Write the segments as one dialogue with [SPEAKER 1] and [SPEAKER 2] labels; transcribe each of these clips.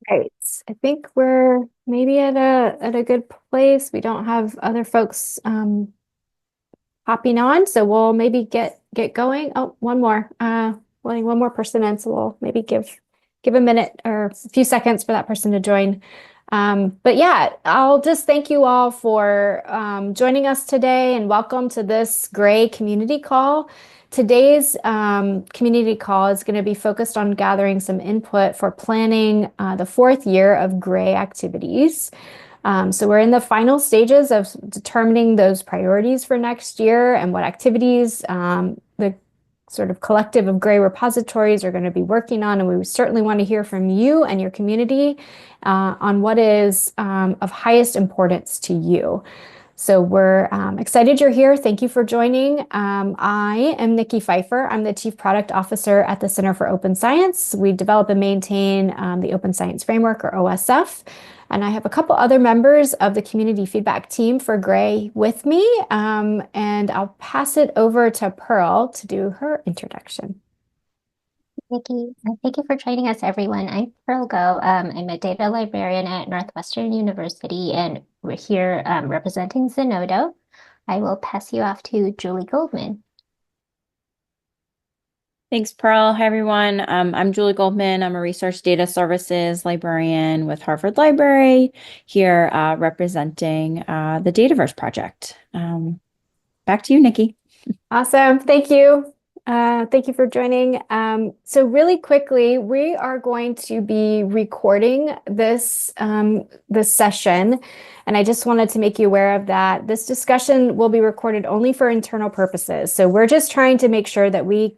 [SPEAKER 1] Right. I think we're maybe at a good place. We don't have other folks hopping on, so we'll maybe get going. Oh, one more. Letting one more person in, so we'll maybe give a minute or a few seconds for that person to join. But yeah, I'll just thank you all for joining us today and welcome to this GREI community call. Today's community call is going to be focused on gathering some input for planning the fourth year of GREI activities. So we're in the final stages of determining those priorities for next year and what activities the sort of collective of GREI repositories are going to be working on. And we certainly want to hear from you and your community on what is of highest importance to you. So we're excited you're here. Thank you for joining. I am Nikki Pfeiffer. I'm the Chief Product Officer at the Center for Open Science. We develop and maintain the Open Science Framework, or OSF. And I have a couple other members of the community feedback team for GREI with me. And I'll pass it over to Pearl to do her introduction.
[SPEAKER 2] Nikki, thank you for joining us, everyone. I'm Pearl Go. I'm a data librarian at Northwestern University, and we're here representing Zenodo. I will pass you off to Julie Goldman.
[SPEAKER 3] Thanks, Pearl. Hi, everyone. I'm Julie Goldman. I'm a research data services librarian with Harvard Library here representing the Dataverse project. Back to you, Nikki.
[SPEAKER 1] Awesome. Thank you. Thank you for joining. So really quickly, we are going to be recording this session, and I just wanted to make you aware of that. This discussion will be recorded only for internal purposes. So we're just trying to make sure that we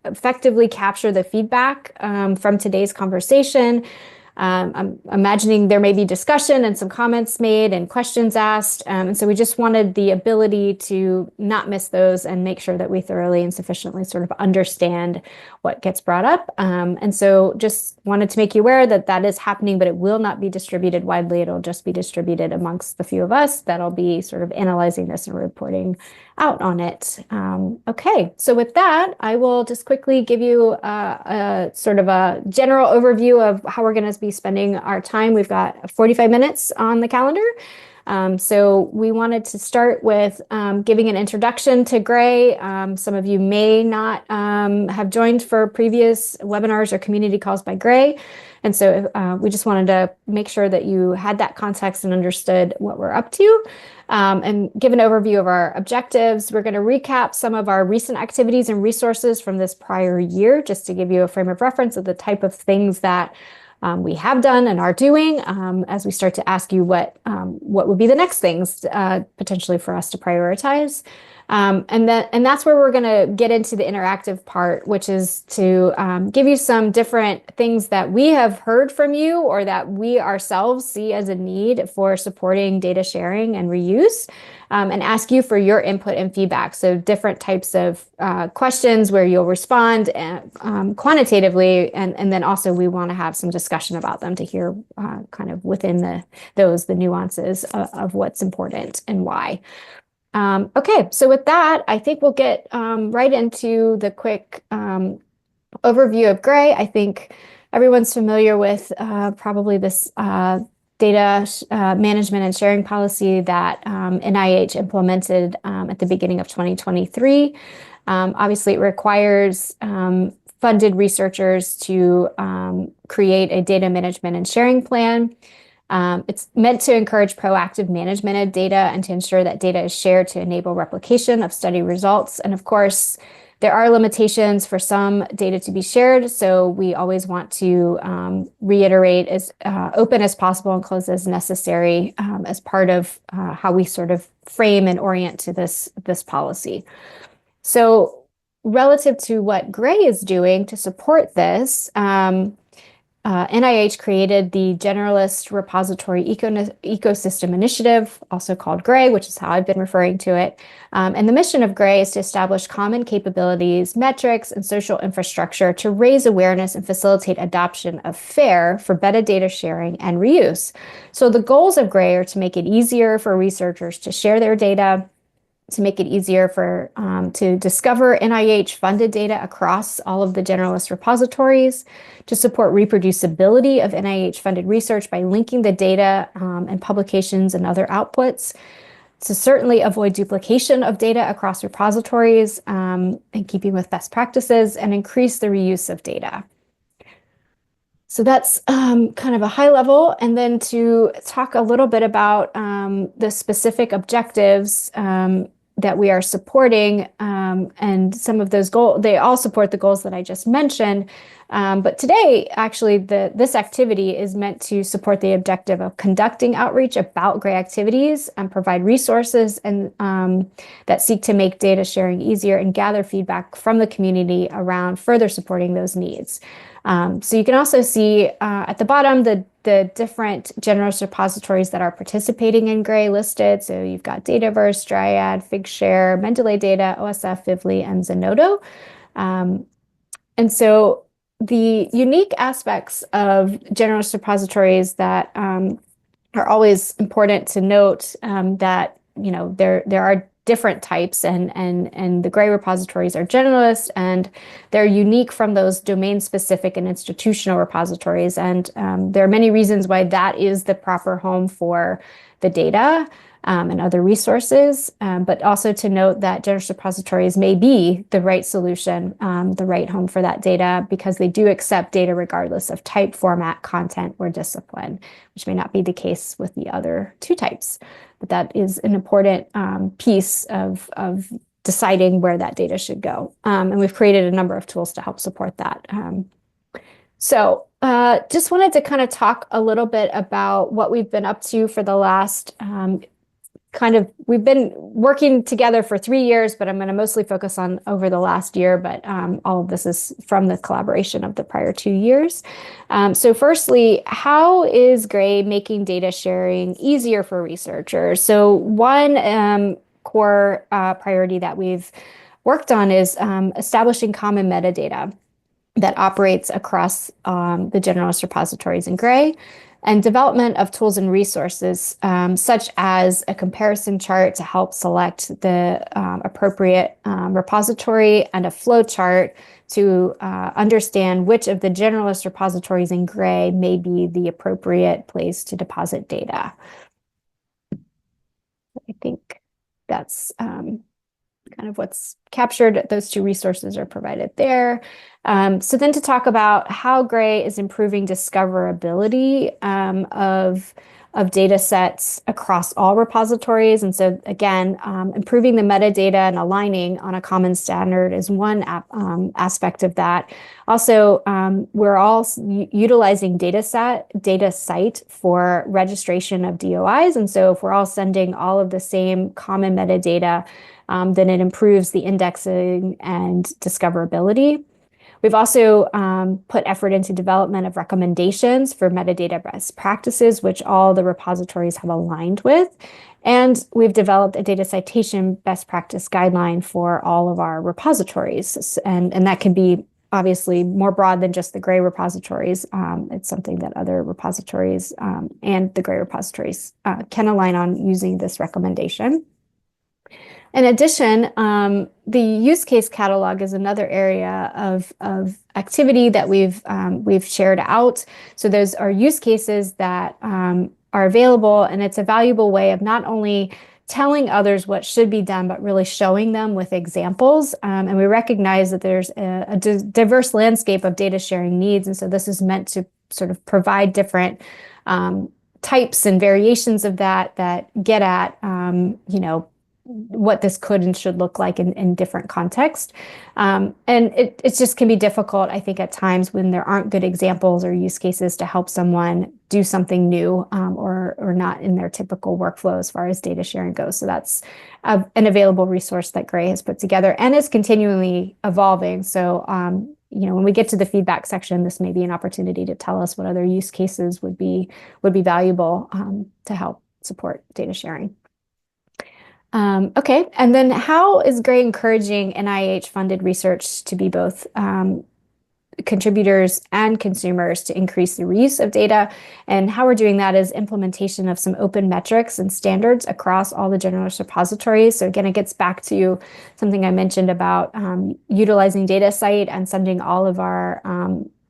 [SPEAKER 1] effectively capture the feedback from today's conversation. I'm imagining there may be discussion and some comments made and questions asked. And so we just wanted the ability to not miss those and make sure that we thoroughly and sufficiently sort of understand what gets brought up. And so just wanted to make you aware that that is happening, but it will not be distributed widely. It'll just be distributed amongst the few of us that'll be sort of analyzing this and reporting out on it. Okay, so with that, I will just quickly give you a sort of a general overview of how we're going to be spending our time. We've got 45 minutes on the calendar. So we wanted to start with giving an introduction to GREI. Some of you may not have joined for previous webinars or community calls by GREI. And so we just wanted to make sure that you had that context and understood what we're up to. And give an overview of our objectives. We're going to recap some of our recent activities and resources from this prior year, just to give you a frame of reference of the type of things that we have done and are doing as we start to ask you what would be the next things potentially for us to prioritize. And that's where we're going to get into the interactive part, which is to give you some different things that we have heard from you or that we ourselves see as a need for supporting data sharing and reuse, and ask you for your input and feedback. So different types of questions where you'll respond quantitatively, and then also we want to have some discussion about them to hear kind of within the nuances of what's important and why. Okay, so with that, I think we'll get right into the quick overview of GREI. I think everyone's familiar with probably this data management and sharing policy that NIH implemented at the beginning of 2023. Obviously, it requires funded researchers to create a data management and sharing plan. It's meant to encourage proactive management of data and to ensure that data is shared to enable replication of study results. And of course, there are limitations for some data to be shared, so we always want to reiterate as open as possible and close as necessary as part of how we sort of frame and orient to this policy. So relative to what GREI is doing to support this, NIH created the Generalist Repository Ecosystem Initiative, also called GREI, which is how I've been referring to it. And the mission of GREI is to establish common capabilities, metrics, and social infrastructure to raise awareness and facilitate adoption of FAIR for metadata sharing and reuse. So the goals of GREI are to make it easier for researchers to share their data, to make it easier for to discover NIH-funded data across all of the generalist repositories, to support reproducibility of NIH-funded research by linking the data and publications and other outputs, to certainly avoid duplication of data across repositories in keeping with best practices, and increase the reuse of data. So that's kind of a high level. And then to talk a little bit about the specific objectives that we are supporting, and some of those goals, they all support the goals that I just mentioned. But today, actually, this activity is meant to support the objective of conducting outreach about GREI activities and provide resources and that seek to make data sharing easier and gather feedback from the community around further supporting those needs. So you can also see at the bottom the different generalist repositories that are participating in GREI listed. So you've got Dataverse, Dryad, Figshare, Mendeley Data, OSF, Vivly, and Zenodo. And so the unique aspects of generalist repositories that are always important to note, that there are different types, and the GREI repositories are generalist, and they're unique from those domain-specific and institutional repositories. And there are many reasons why that is the proper home for the data and other resources, but also to note that generalist repositories may be the right solution, the right home for that data, because they do accept data regardless of type, format, content, or discipline, which may not be the case with the other two types. But that is an important piece of deciding where that data should go. And we've created a number of tools to help support that. So just wanted to kind of talk a little bit about what we've been up to for the last we've been working together for 3 years, but I'm going to mostly focus on over the last year, but all of this is from the collaboration of the prior 2 years. So firstly, how is GREI making data sharing easier for researchers? So one core priority that we've worked on is establishing common metadata that operates across the generalist repositories in GREI, and development of tools and resources, such as a comparison chart to help select the appropriate repository, and a flow chart to understand which of the generalist repositories in GREI may be the appropriate place to deposit data. I think that's kind of what's captured. Those two resources are provided there. So then to talk about how GREI is improving discoverability of data sets across all repositories. And so again, improving the metadata and aligning on a common standard is one aspect of that. Also, we're all utilizing DataCite for registration of DOIs. And so if we're all sending all of the same common metadata, then it improves the indexing and discoverability. We've also put effort into development of recommendations for metadata best practices, which all the repositories have aligned with. And we've developed a data citation best practice guideline for all of our repositories. And that can be obviously more broad than just the GREI repositories. It's something that other repositories and the GREI repositories can align on using this recommendation. In addition, the use case catalog is another area of activity that we've shared out. So those are use cases that are available, and it's a valuable way of not only telling others what should be done, but really showing them with examples. And we recognize that there's a diverse landscape of data sharing needs, and so this is meant to sort of provide different types and variations of that get at what this could and should look like in different contexts. And it just can be difficult, I think, at times when there aren't good examples or use cases to help someone do something new or not in their typical workflow as far as data sharing goes. So that's an available resource that GREI has put together and is continually evolving. So when we get to the feedback section, this may be an opportunity to tell us what other use cases would be valuable to help support data sharing. Okay, and then how is GREI encouraging NIH-funded research to be both contributors and consumers to increase the reuse of data. And how we're doing that is implementation of some open metrics and standards across all the generalist repositories. So again, it gets back to something I mentioned about utilizing DataCite and sending all of our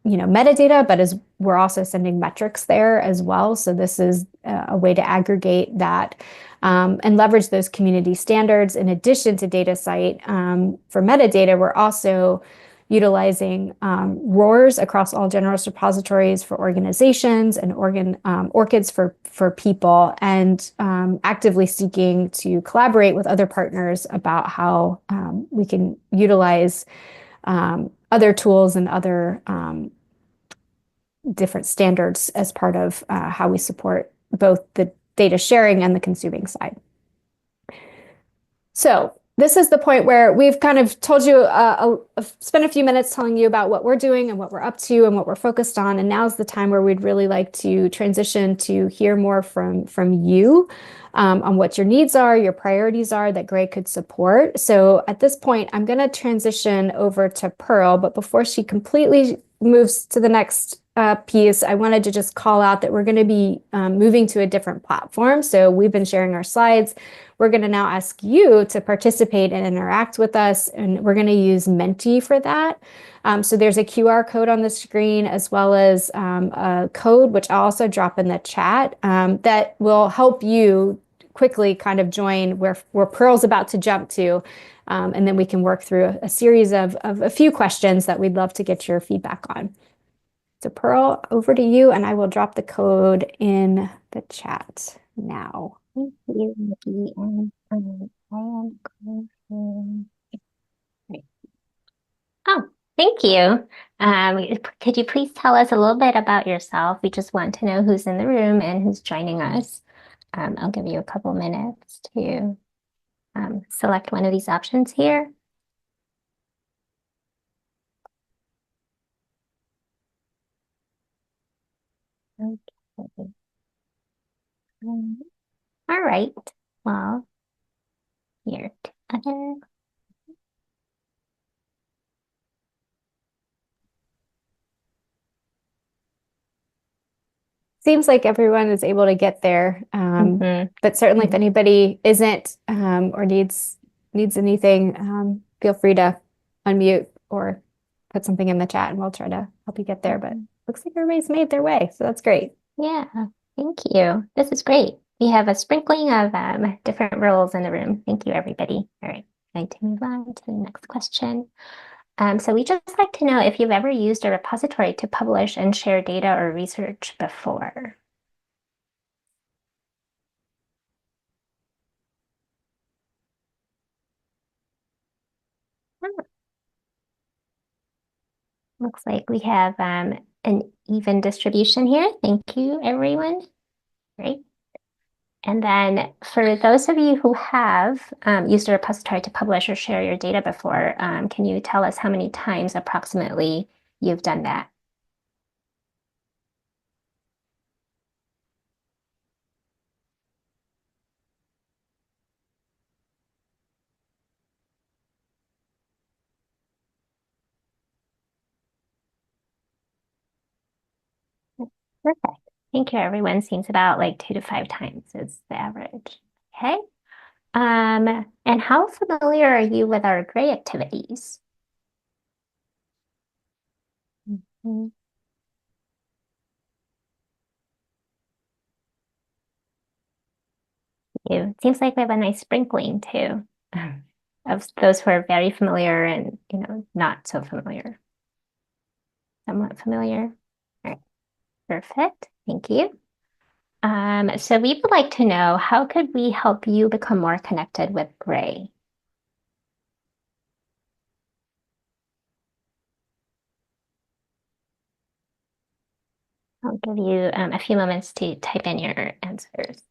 [SPEAKER 1] metadata, but as we're also sending metrics there as well. So this is a way to aggregate that and leverage those community standards. In addition to DataCite, for metadata, we're also utilizing RORs across all generalist repositories for organizations and ORCIDs for people, and actively seeking to collaborate with other partners about how we can utilize other tools and other different standards as part of how we support both the data sharing and the consuming side. So this is the point where we've kind of told you, spent a few minutes telling you about what we're doing and what we're up to and what we're focused on. And now's the time where we'd really like to transition to hear more from you on what your needs are, your priorities are that GREI could support. So at this point, I'm going to transition over to Pearl, but before she completely moves to the next piece, I wanted to just call out that we're going to be moving to a different platform. So we've been sharing our slides. We're going to now ask you to participate and interact with us, and we're going to use Menti for that. So there's a QR code on the screen, as well as a code, which I'll also drop in the chat, that will help you quickly kind of join where Pearl's about to jump to. And then we can work through a series of a few questions that we'd love to get your feedback on. So Pearl, over to you, and I will drop the code in the chat now.
[SPEAKER 2] Thank you, Nikki. And I am going to... Right. Oh, thank you. Could you please tell us a little bit about yourself? We just want to know who's in the room and who's joining us. I'll give you a couple minutes to select one of these options here. Okay. All right. Well, here together.
[SPEAKER 1] Seems like everyone is able to get there, but certainly if anybody isn't or needs anything, feel free to unmute or put something in the chat, and we'll try to help you get there. But looks like everybody's made their way, so that's great.
[SPEAKER 2] Yeah, thank you. This is great. We have a sprinkling of different roles in the room. Thank you, everybody. All right, going to move on to the next question. So we just like to know if you've ever used a repository to publish and share data or research before. Looks like we have an even distribution here. Thank you, everyone. Great. And then for those of you who have used a repository to publish or share your data before, can you tell us how many times approximately you've done that? Perfect. Thank you, everyone. Seems about like 2 to 5 times is the average. Okay. And how familiar are you with our GREI activities? It seems like we have a nice sprinkling too of those who are very familiar and not so familiar. Somewhat familiar. All right. Perfect. Thank you. So we would like to know, how could we help you become more connected with GREI? I'll give you a few moments to type in your answers.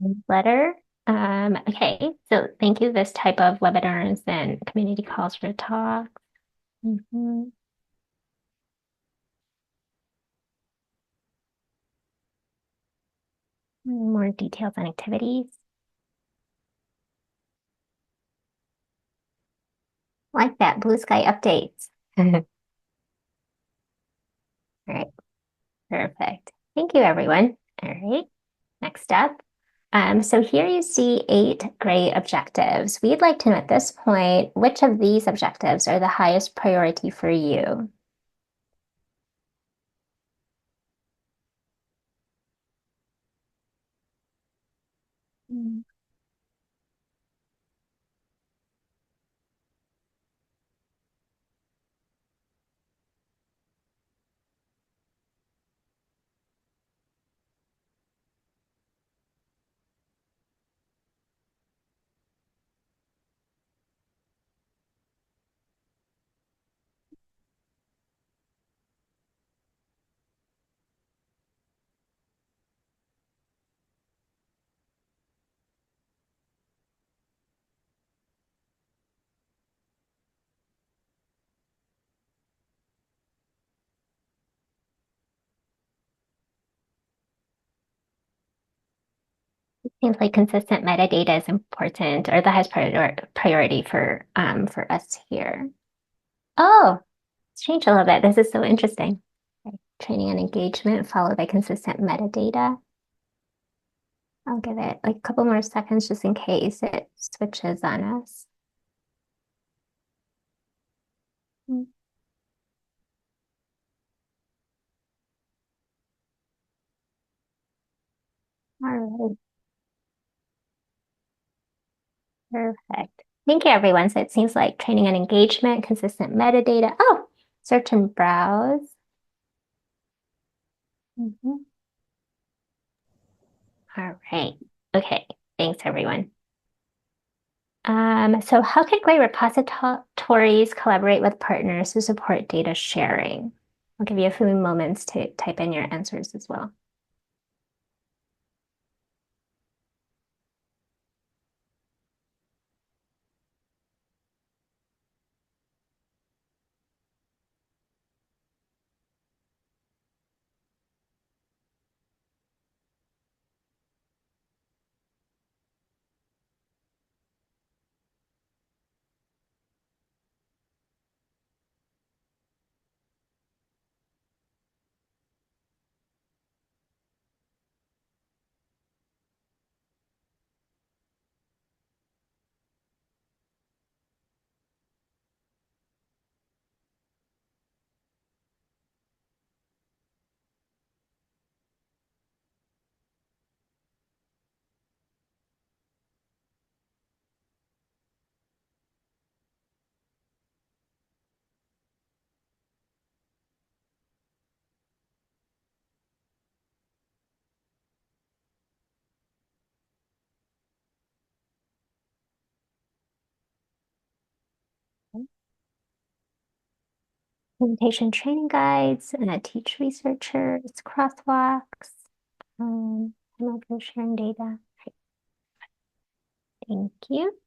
[SPEAKER 2] Newsletter. Okay, so thank you. This type of webinars and community calls for talks. Mhm. More details on activities. Like that blue sky updates. All right, perfect. Thank you, everyone. All right, next up. So here you see 8 GREI objectives. We'd like to know at this point, which of these objectives are the highest priority for you? Mm. Seems like consistent metadata is important or the highest priority for us here. Oh, it's changed a little bit. This is so interesting. Okay. Training and engagement followed by consistent metadata. I'll give it like a couple more seconds just in case it switches on us. Mm. All right, perfect. Thank you, everyone. So it seems like training and engagement, consistent metadata. Oh, search and browse. Mhm. All right. Okay. Thanks, everyone. So how can GREI repositories collaborate with partners to support data sharing? I'll give you a few moments to type in your answers as well. Presentation training guides, and teach researchers, crosswalks, and also sharing data. Thank you.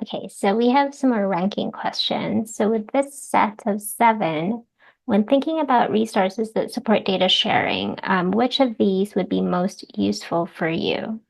[SPEAKER 2] Okay, so we have some more ranking questions. So with this set of 7, when thinking about resources that support data sharing, which of these would be most useful for you?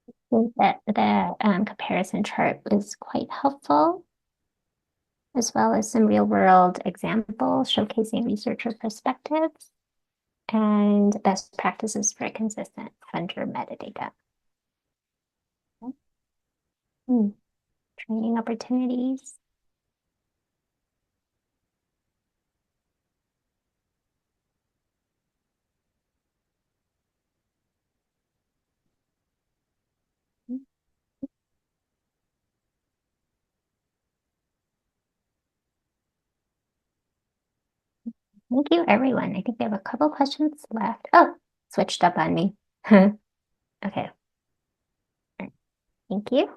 [SPEAKER 2] I think that the comparison chart was quite helpful, as well as some real world examples showcasing researcher perspectives. and best practices for consistent vendor metadata. Training opportunities. Thank you, everyone. I think we have a couple questions left. Oh, switched up on me. Okay. Thank you.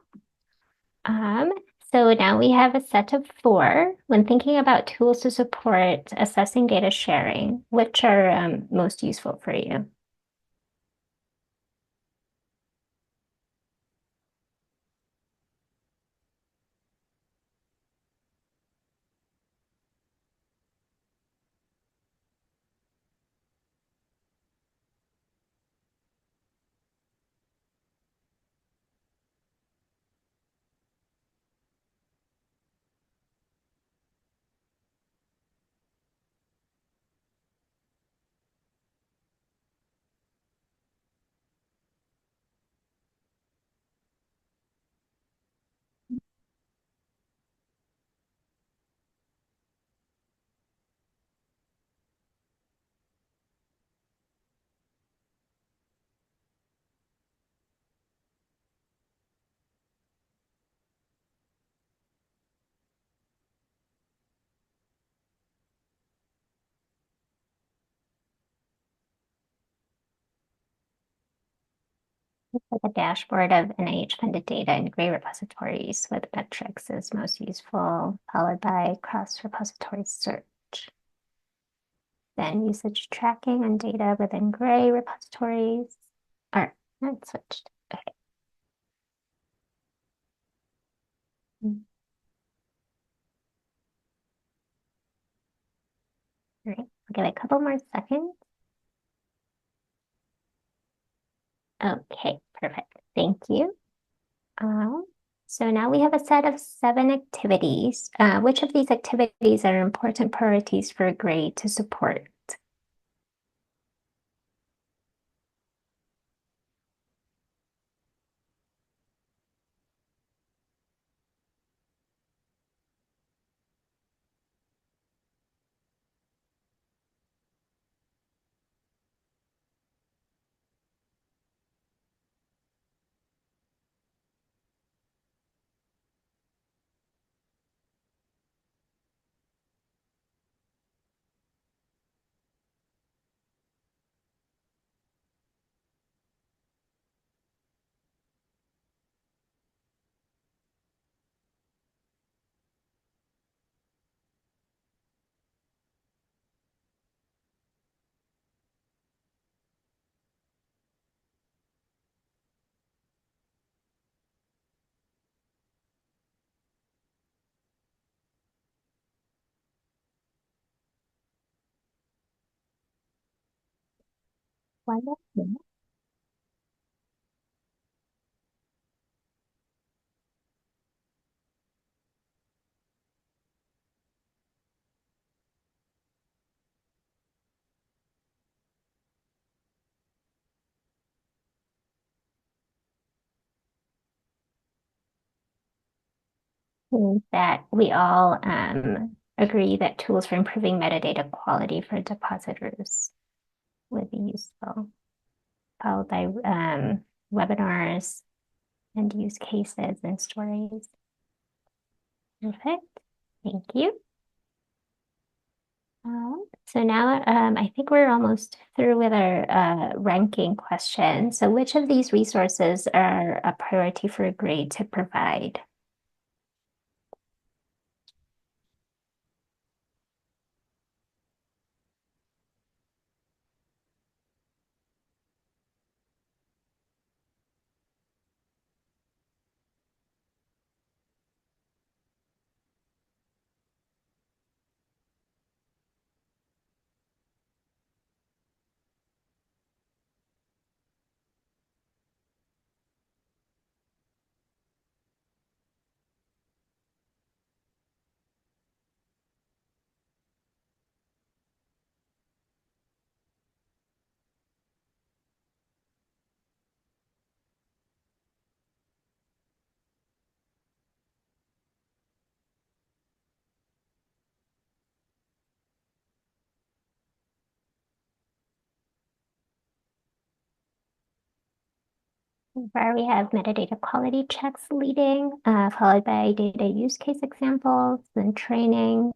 [SPEAKER 2] Um, so now we have a set of 4. When thinking about tools to support assessing data sharing, which are most useful for you? Like a dashboard of NIH-funded data and GREI repositories with metrics is most useful, followed by cross-repository search. Then usage tracking and data within GREI repositories. Or not switched. Okay. All right, I'll give it a couple more seconds. Okay, perfect. Thank you. So now we have a set of 7 activities. Which of these activities are important priorities for GREI to support? Wonderful. Think that we all agree that tools for improving metadata quality for depositors would be useful, followed by webinars and use cases and stories. Perfect. Thank you. So now I think we're almost through with our ranking question. So which of these resources are a priority for GREI to provide? Where we have metadata quality checks leading, followed by data use case examples, then training,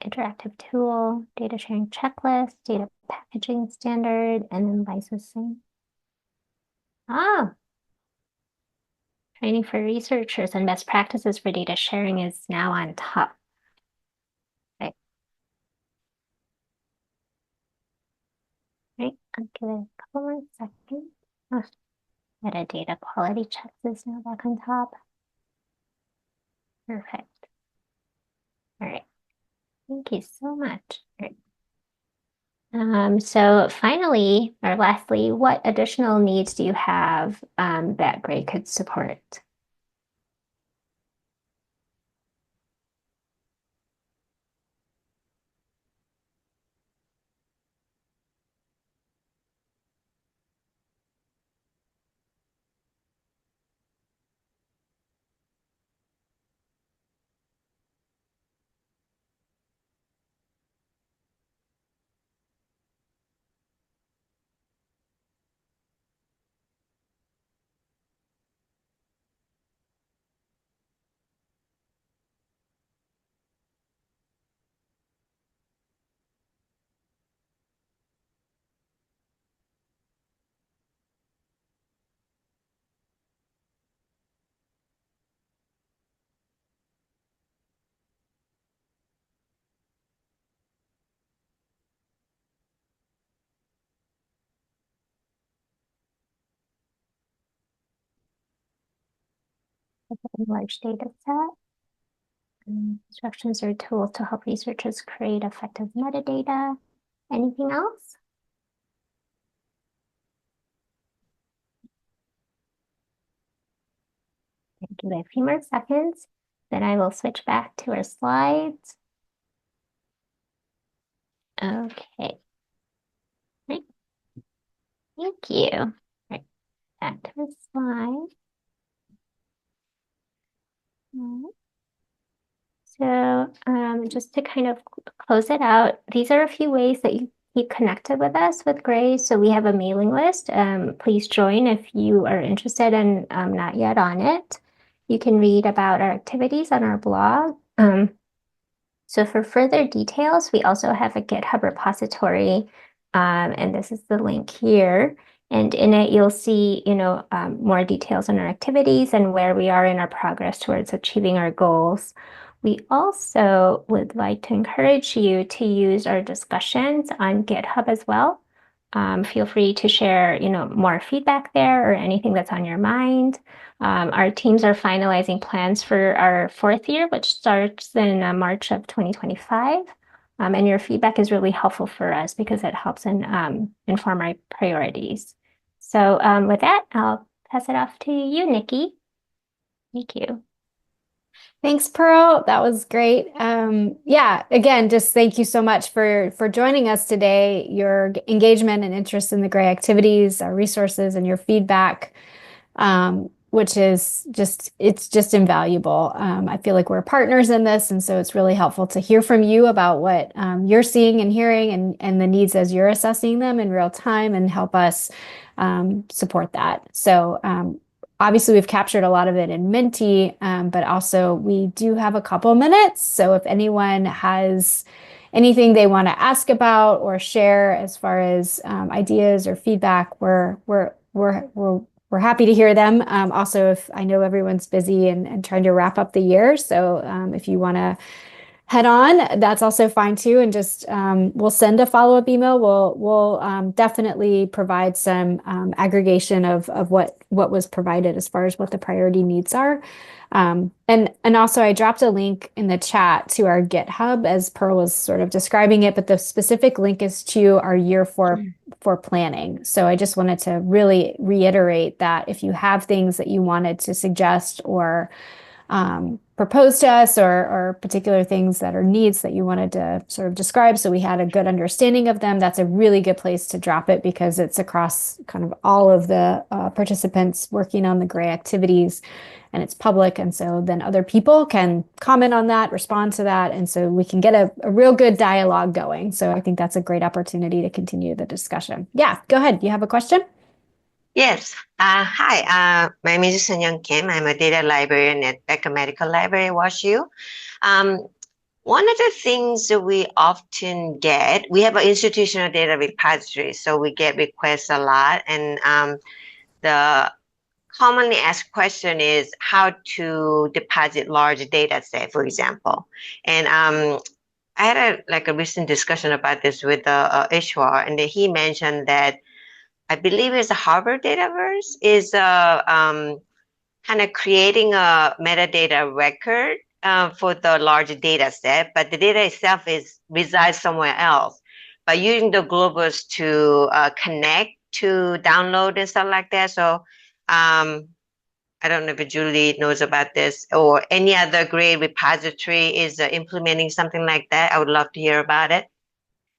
[SPEAKER 2] interactive tool, data sharing checklist, data packaging standard, and then licensing. Training for researchers and best practices for data sharing is now on top. Right. Right, I'll give it a couple more seconds. Metadata quality checks is now back on top. Perfect. All right. Thank you so much. All right. So finally, or lastly, what additional needs do you have that GREI could support? A large data set. Instructions or tools to help researchers create effective metadata. Anything else? Give it a few more seconds, then I will switch back to our slides. Okay. Right. Thank you. Right. Back to the slide. So just to kind of close it out, these are a few ways that you keep connected with us with GREI. So we have a mailing list. Please join if you are interested and not yet on it. You can read about our activities on our blog. So for further details, we also have a GitHub repository, and this is the link here. And in it, you'll see, more details on our activities and where we are in our progress towards achieving our goals. We also would like to encourage you to use our discussions on GitHub as well. Feel free to share, more feedback there or anything that's on your mind. Our teams are finalizing plans for our fourth year, which starts in March of 2025. And your feedback is really helpful for us because it helps inform our priorities. So with that, I'll pass it off to you, Nikki. Thank you.
[SPEAKER 1] Thanks, Pearl. That was great. Yeah, again, just thank you so much for joining us today. Your engagement and interest in the GREI activities, our resources, and your feedback, which is it's just invaluable. I feel like we're partners in this, and so it's really helpful to hear from you about what you're seeing and hearing and the needs as you're assessing them in real time and help us support that. So obviously, we've captured a lot of it in Menti, but also we do have a couple minutes. So if anyone has anything they want to ask about or share as far as ideas or feedback, we're happy to hear them. Also, if I know everyone's busy and trying to wrap up the year, so if you want to head on, that's also fine too. And just we'll send a follow-up email. We'll definitely provide some aggregation of what was provided as far as what the priority needs are. And also I dropped a link in the chat to our GitHub as Pearl was sort of describing it, but the specific link is to our year for planning. So I just wanted to really reiterate that if you have things that you wanted to suggest or propose to us or particular things that are needs that you wanted to sort of describe so we had a good understanding of them, that's a really good place to drop it because it's across kind of all of the participants working on the GREI activities and it's public. And so then other people can comment on that, respond to that. And so we can get a real good dialogue going. So I think that's a great opportunity to continue the discussion. Yeah, go ahead. You have a question?
[SPEAKER 4] Yes. Hi. My name is Sun-Young Kim. I'm a data librarian at Biomedical Library at WashU. Um, One of the things that we often get, we have an institutional data repository, so we get requests a lot. And the commonly asked question is how to deposit large data set, for example. And I had a recent discussion about this with Ishwar, and he mentioned that I believe it's a Harvard Dataverse is kind of creating a metadata record for the large data set, but the data itself resides somewhere else. But using the globals to connect to download and stuff like that. So I don't know if Julie knows about this or any other GREI repository is implementing something like that. I would love to hear about it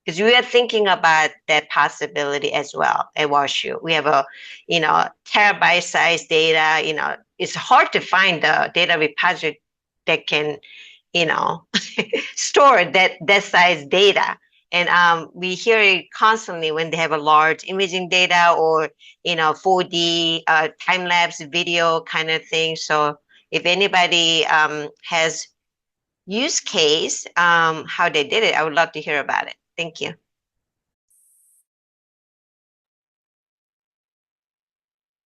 [SPEAKER 4] because we are thinking about that possibility as well at WashU. We have a, terabyte size data, it's hard to find the data repository that can, store that size data. And we hear it constantly when they have a large imaging data or, 4D time-lapse video kind of thing. So if anybody has use case, how they did it, I would love to hear about it. Thank you.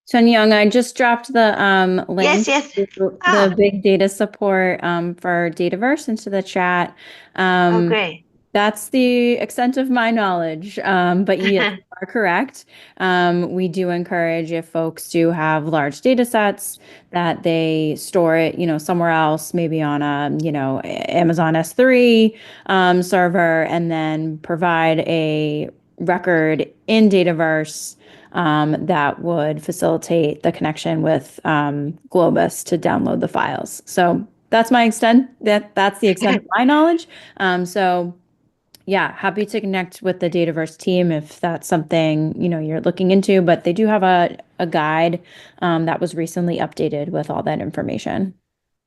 [SPEAKER 3] Sun-Young, I just dropped the link
[SPEAKER 4] Yes.
[SPEAKER 3] to
[SPEAKER 4] Oh.
[SPEAKER 3] the big data support for Dataverse into the chat.
[SPEAKER 4] Oh, great.
[SPEAKER 3] That's the extent of my knowledge, but yes, you are correct. We do encourage if folks do have large data sets that they store it, somewhere else, maybe on a, Amazon S3 server, and then provide a record in Dataverse that would facilitate the connection with Globus to download the files. So that's my extent. That's the extent of my knowledge. So yeah, happy to connect with the Dataverse team if that's something you're looking into. But they do have a guide that was recently updated with all that information.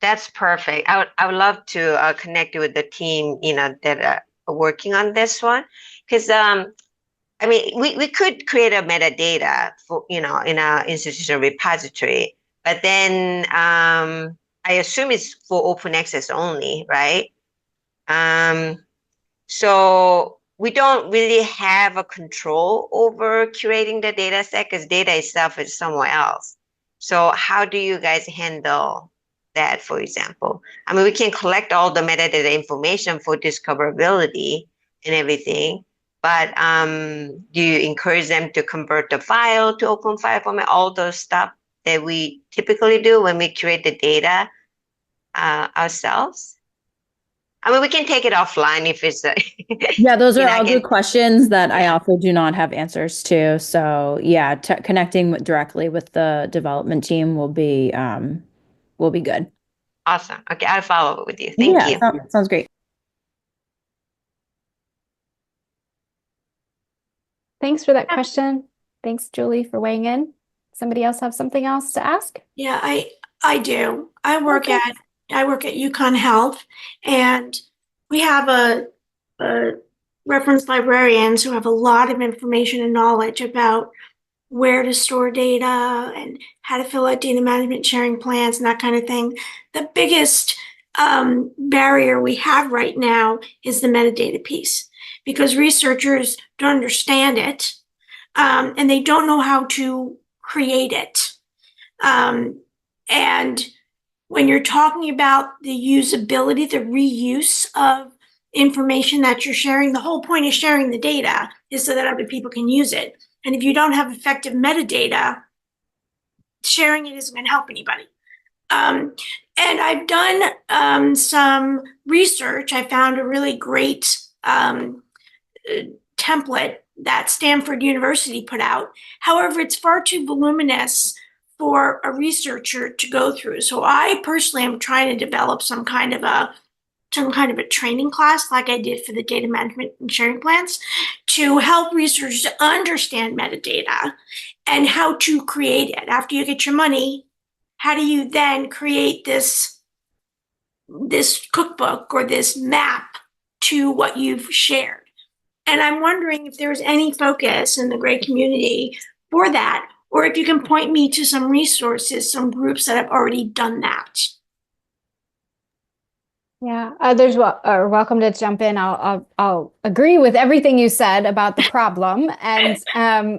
[SPEAKER 4] That's perfect. I would love to connect with the team, that are working on this one, because we could create a metadata for in our institutional repository, but then I assume it's for open access only, right? So we don't really have a control over curating the data set because data itself is somewhere else. So how do you guys handle that, for example? I mean, we can collect all the metadata information for discoverability and everything, but do you encourage them to convert the file to open file format, all those stuff that we typically do when we curate the data ourselves? I mean, we can take it offline if it's
[SPEAKER 3] Yeah, those are all good questions that I also do not have answers to. So yeah, connecting directly with the development team will be good.
[SPEAKER 4] Awesome. Okay, I'll follow up with you. Thank you.
[SPEAKER 3] Sounds great.
[SPEAKER 1] Thanks for that question. Thanks, Julie, for weighing in. Somebody else have something else to ask?
[SPEAKER 5] Yeah, I do. I work at UConn Health, and we have a reference librarians who have a lot of information and knowledge about where to store data and how to fill out data management sharing plans and that kind of thing. The biggest barrier we have right now is the metadata piece because researchers don't understand it and they don't know how to create it. And when you're talking about the usability, the reuse of information that you're sharing, the whole point of sharing the data is so that other people can use it. And if you don't have effective metadata, sharing it isn't going to help anybody. And I've done some research. I found a really great template that Stanford University put out. However, it's far too voluminous for a researcher to go through. So I personally am trying to develop some kind of a training class like I did for the data management and sharing plans to help researchers understand metadata and how to create it. After you get your money, how do you then create this cookbook or this map to what you've shared? And I'm wondering if there's any focus in the GREI community for that, or if you can point me to some resources, some groups that have already done that.
[SPEAKER 1] Yeah, others are welcome to jump in. I'll agree with everything you said about the problem, and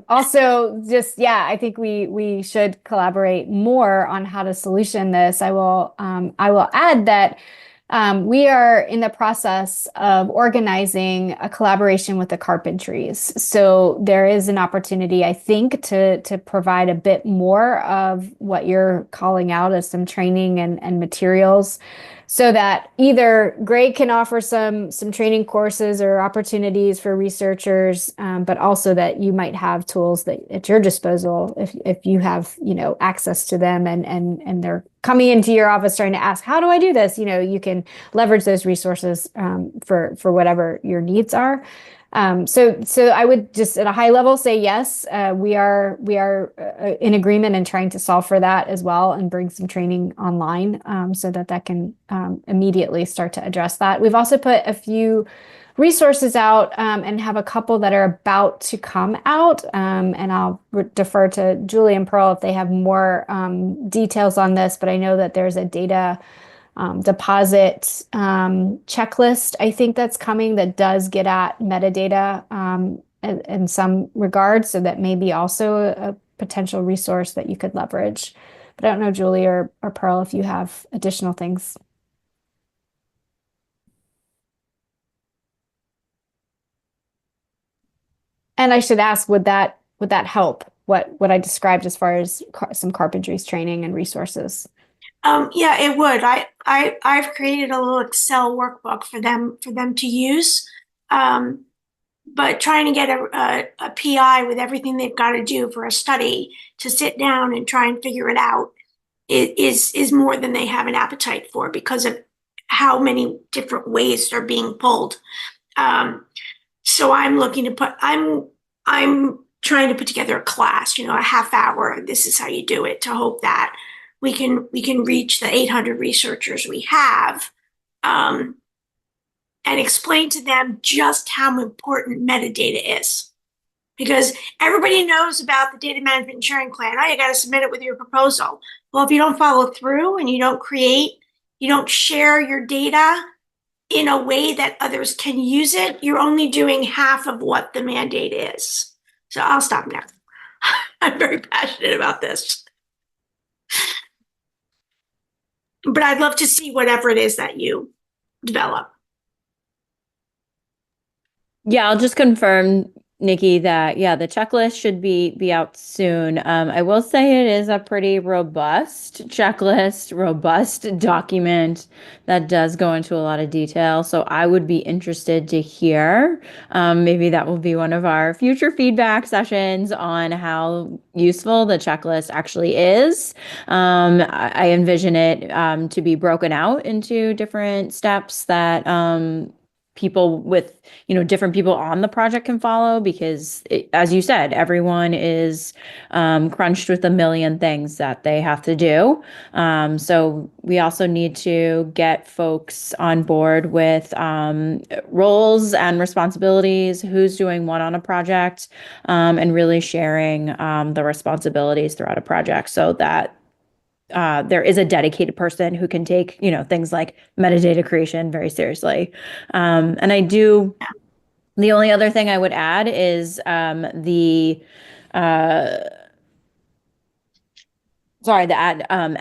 [SPEAKER 1] also just I think we should collaborate more on how to solution this. I will add that we are in the process of organizing a collaboration with the carpentries. So there is an opportunity, I think, to provide a bit more of what you're calling out as some training and materials, so that either GREI can offer some training courses or opportunities for researchers, but also that you might have tools that at your disposal if you have access to them, and they're coming into your office trying to ask, how do I do this? You can leverage those resources for whatever your needs are. So I would just at a high level say yes, we are in agreement and trying to solve for that as well, and bring some training online so that can immediately start to address that. We've also put a few resources out and have a couple that are about to come out, and I'll defer to Julie and Pearl if they have more details on this, but I know that there's a data deposit checklist, I think, that's coming, that does get at metadata in some regards, so that may be also a potential resource that you could leverage. But I don't know, Julie or Pearl, if you have additional things. And I should ask, would that help, what I described as far as some carpentries training and resources?
[SPEAKER 5] Yeah, it would. I've created a little Excel workbook for them to use. But trying to get a PI with everything they've got to do for a study to sit down and try and figure it out is more than they have an appetite for, because of how many different ways they're being pulled. So I'm trying to put together a class, a half hour. This is how you do it, to hope that we can reach the 800 researchers we have, and explain to them just how important metadata is. Because everybody knows about the data management and sharing plan. Oh, you got to submit it with your proposal. Well, if you don't follow through and you don't share your data in a way that others can use it, you're only doing half of what the mandate is. So I'll stop now. I'm very passionate about this. But I'd love to see whatever it is that you develop.
[SPEAKER 3] Yeah, I'll just confirm, Nikki, that the checklist should be out soon. I will say it is a pretty robust checklist, robust document that does go into a lot of detail. So I would be interested to hear. Maybe that will be one of our future feedback sessions on how useful the checklist actually is. I envision it to be broken out into different steps that people with different people on the project can follow, because as you said, everyone is crunched with a million things that they have to do. So we also need to get folks on board with roles and responsibilities, who's doing what on a project, and really sharing the responsibilities throughout a project, so that there is a dedicated person who can take, things like metadata creation very seriously. And the only other thing I would add is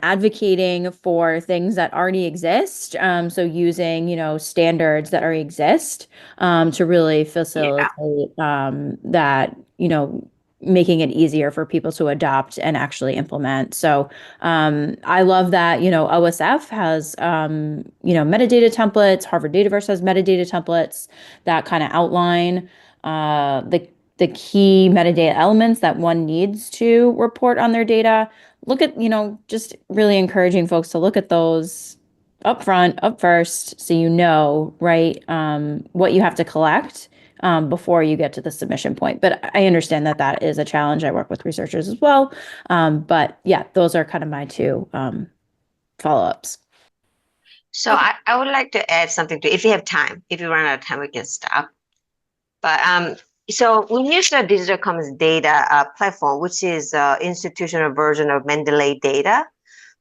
[SPEAKER 3] advocating for things that already exist. So using, standards that already exist to really facilitate that, making it easier for people to adopt and actually implement. So I love that, OSF has, metadata templates. Harvard Dataverse has metadata templates that kind of outline the key metadata elements that one needs to report on their data. Look at, just really encouraging folks to look at those up first, so right, what you have to collect before you get to the submission point. But I understand that is a challenge. I work with researchers as well. But yeah, those are kind of my two follow-ups.
[SPEAKER 4] So I would like to add something to, if you have time. If you run out of time, we can stop. But So we use the Digital Commons Data platform, which is institutional version of Mendeley Data,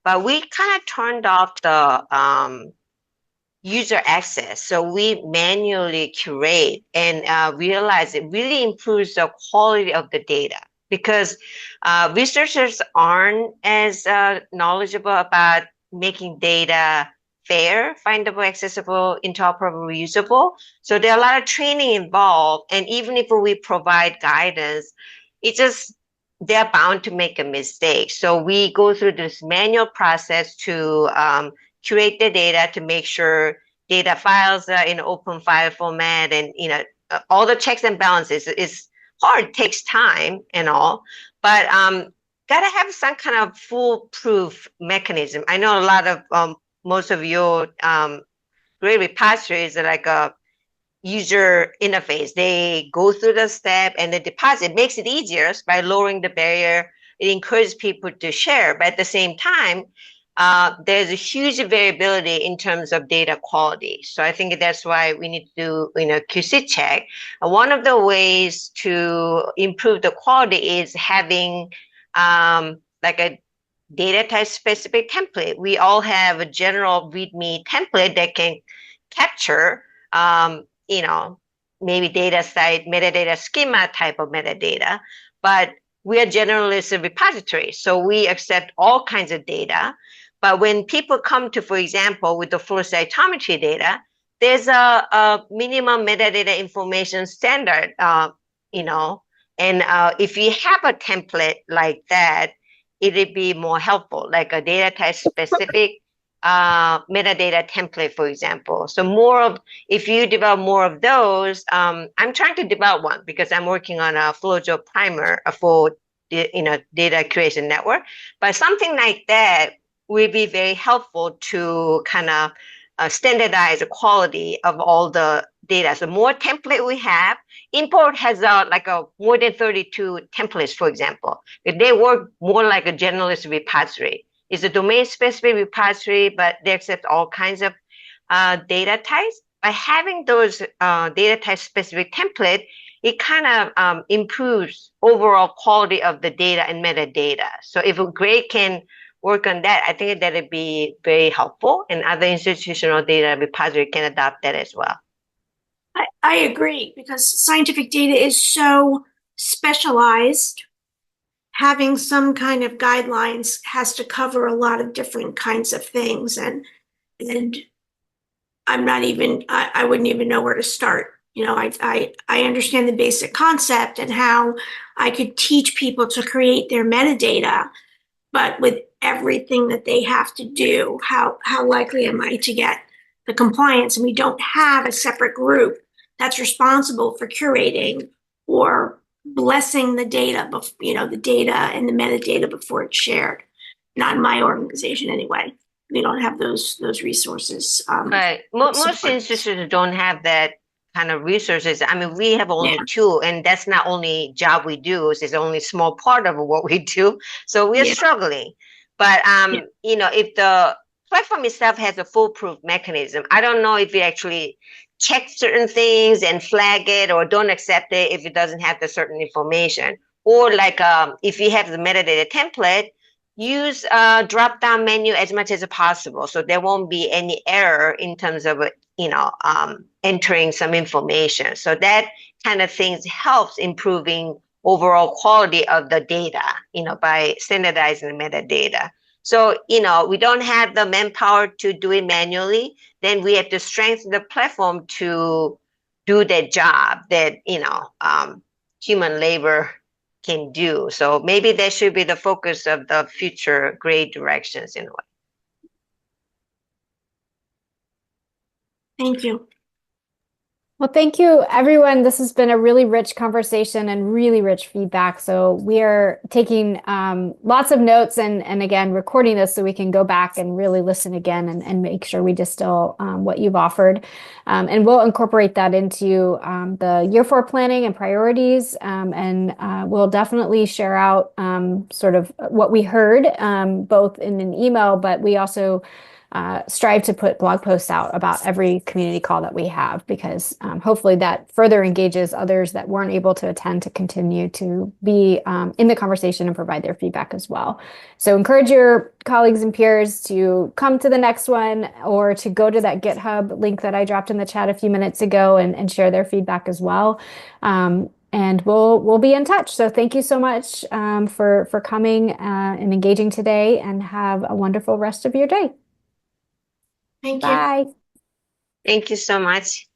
[SPEAKER 4] but we kind of turned off the user access. So we manually curate and realize it really improves the quality of the data because researchers aren't as knowledgeable about making data fair, findable, accessible, interoperable, reusable. So there are a lot of training involved. And even if we provide guidance, it just they're bound to make a mistake. So we go through this manual process to curate the data to make sure data files are in open file format, and all the checks and balances is hard, takes time and all, but gotta have some kind of foolproof mechanism. I know a lot of most of your GREI repositories are like a user interface. They go through the step and the deposit. It makes it easier by lowering the barrier. It encourages people to share, but at the same time, there's a huge variability in terms of data quality. So I think that's why we need to do QC check. One of the ways to improve the quality is having like a data type specific template. We all have a general README template that can capture maybe data site metadata schema type of metadata, but we are generalist repositories, so we accept all kinds of data. But when people come to, for example, with the flow cytometry data, there's a minimum metadata information standard, and if you have a template like that, it'd be more helpful, like a data type specific metadata template, for example. So if you develop more of those, I'm trying to develop one because I'm working on a FlowJo primer for data creation network. But something like that will be very helpful to kind of standardize the quality of all the data. So more template we have, Import has more than 32 templates, for example. They work more like a generalist repository. It's a domain-specific repository, but they accept all kinds of data types. By having those data type-specific template, it kind of improves overall quality of the data and metadata. So if GREI can work on that, I think that would be very helpful, and other institutional data repository can adopt that as well.
[SPEAKER 5] I agree, because scientific data is so specialized. Having some kind of guidelines has to cover a lot of different kinds of things, and I wouldn't even know where to start. I understand the basic concept and how I could teach people to create their metadata, but with everything that they have to do, how likely am I to get the compliance? And we don't have a separate group that's responsible for curating or blessing the data, the data and the metadata before it's shared. Not in my organization anyway. We don't have those resources.
[SPEAKER 4] Right. Most institutions don't have that kind of resources. I mean, we have only two, and that's not only job we do. It's only a small part of what we do. So we're struggling. But if the platform itself has a foolproof mechanism, I don't know if it actually check certain things and flag it or don't accept it if it doesn't have the certain information. Or like if you have the metadata template, use a drop-down menu as much as possible, so there won't be any error in terms of entering some information. So that kind of things helps improving overall quality of the data, by standardizing the metadata. So, we don't have the manpower to do it manually, then we have to strengthen the platform to do that job that, human labor can do. So maybe that should be the focus of the future GREI directions in a way.
[SPEAKER 5] Thank you.
[SPEAKER 1] Well, thank you, everyone. This has been a really rich conversation and really rich feedback. So we are taking lots of notes and again, recording this so we can go back and really listen again and make sure we distill what you've offered. And we'll incorporate that into the year 4 planning and priorities. And we'll definitely share out sort of what we heard, both in an email, but we also strive to put blog posts out about every community call that we have, because hopefully that further engages others that weren't able to attend to continue to be in the conversation and provide their feedback as well. So encourage your colleagues and peers to come to the next one, or to go to that GitHub link that I dropped in the chat a few minutes ago and share their feedback as well. And we'll be in touch. So thank you so much for coming and engaging today, and have a wonderful rest of your day.
[SPEAKER 5] Thank you.
[SPEAKER 1] Bye.
[SPEAKER 4] Thank you so much.